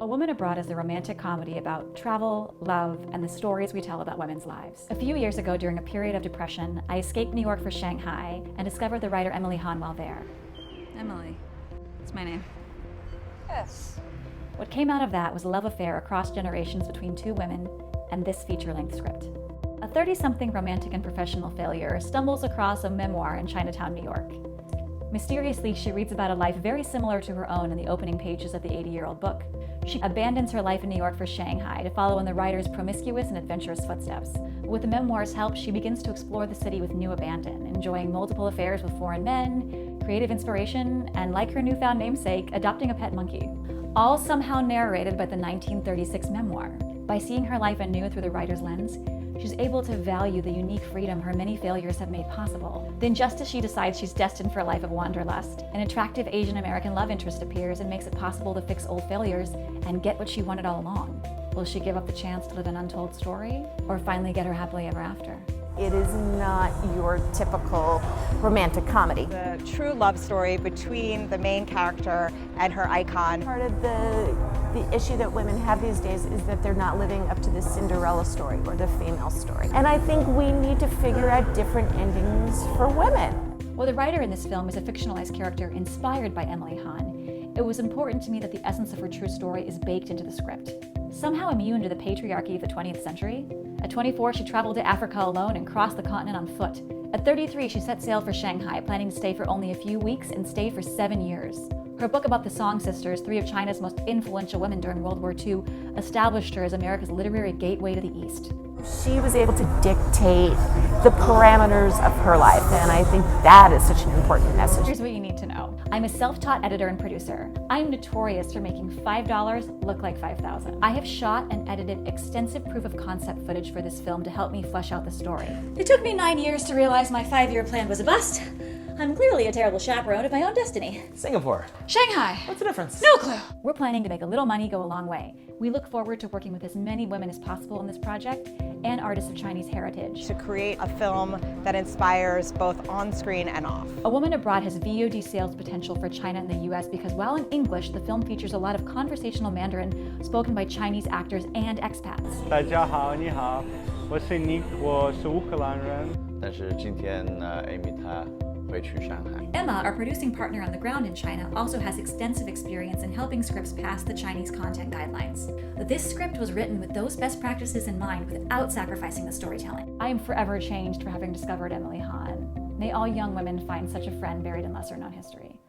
A Woman Abroad is a romantic comedy about travel, love, and the stories we tell about women's lives. A few years ago, during a period of depression, I escaped New York for Shanghai and discovered the writer Emily Han while there. Emily. That's my name. Yes. What came out of that was a love affair across generations between two women and this feature-length script. A 30-something romantic and professional failure stumbles across a memoir in Chinatown, New York. Mysteriously, she reads about a life very similar to her own in the opening pages of the 80-year-old book. She abandons her life in New York for Shanghai to follow in the writer's promiscuous and adventurous footsteps. With the memoir's help, she begins to explore the city with new abandon, enjoying multiple affairs with foreign men, creative inspiration, and like her newfound namesake, adopting a pet monkey. All somehow narrated by the 1936 memoir. By seeing her life anew through the writer's lens, she's able to value the unique freedom her many failures have made possible. Then just as she decides she's destined for a life of wanderlust, an attractive Asian American love interest appears and makes it possible to fix old failures and get what she wanted all along. Will she give up the chance to live an untold story, or finally get her happily ever after? It is not your typical romantic comedy. The true love story between the main character and her icon. Part of the issue that women have these days is that they're not living up to the Cinderella story or the female story. And I think we need to figure out different endings for women. While the writer in this film is a fictionalized character inspired by Emily Han, it was important to me that the essence of her true story is baked into the script. Somehow immune to the patriarchy of the 20th century, at 24 she traveled to Africa alone and crossed the continent on foot. At 33 she set sail for Shanghai, planning to stay for only a few weeks and stayed for 7 years. Her book about the Song Sisters, three of China's most influential women during World War II, established her as America's literary gateway to the East. She was able to dictate the parameters of her life, and I think that is such an important message. Here's what you need to know. I'm a self-taught editor and producer. I'm notorious for making $5 look like $5,000. I have shot and edited extensive proof of concept footage for this film to help me flesh out the story. It took me 9 years to realize my 5-year plan was a bust. I'm clearly a terrible chaperone of my own destiny. Singapore. Shanghai. What's the difference? No clue. We're planning to make a little money go a long way. We look forward to working with as many women as possible in this project and artists of Chinese heritage. To create a film that inspires both on screen and off. A Woman Abroad has VOD sales potential for China and the US because while in English, the film features a lot of conversational Mandarin spoken by Chinese actors and expats. 大家好，你好，我是Nick，我是乌克兰人。但是今天Amy 她会去上海。 Emma, our producing partner on the ground in China, also has extensive experience in helping scripts pass the Chinese content guidelines. This script was written with those best practices in mind without sacrificing the storytelling. I am forever changed for having discovered Emily Han. May all young women find such a friend buried in lesser-known history.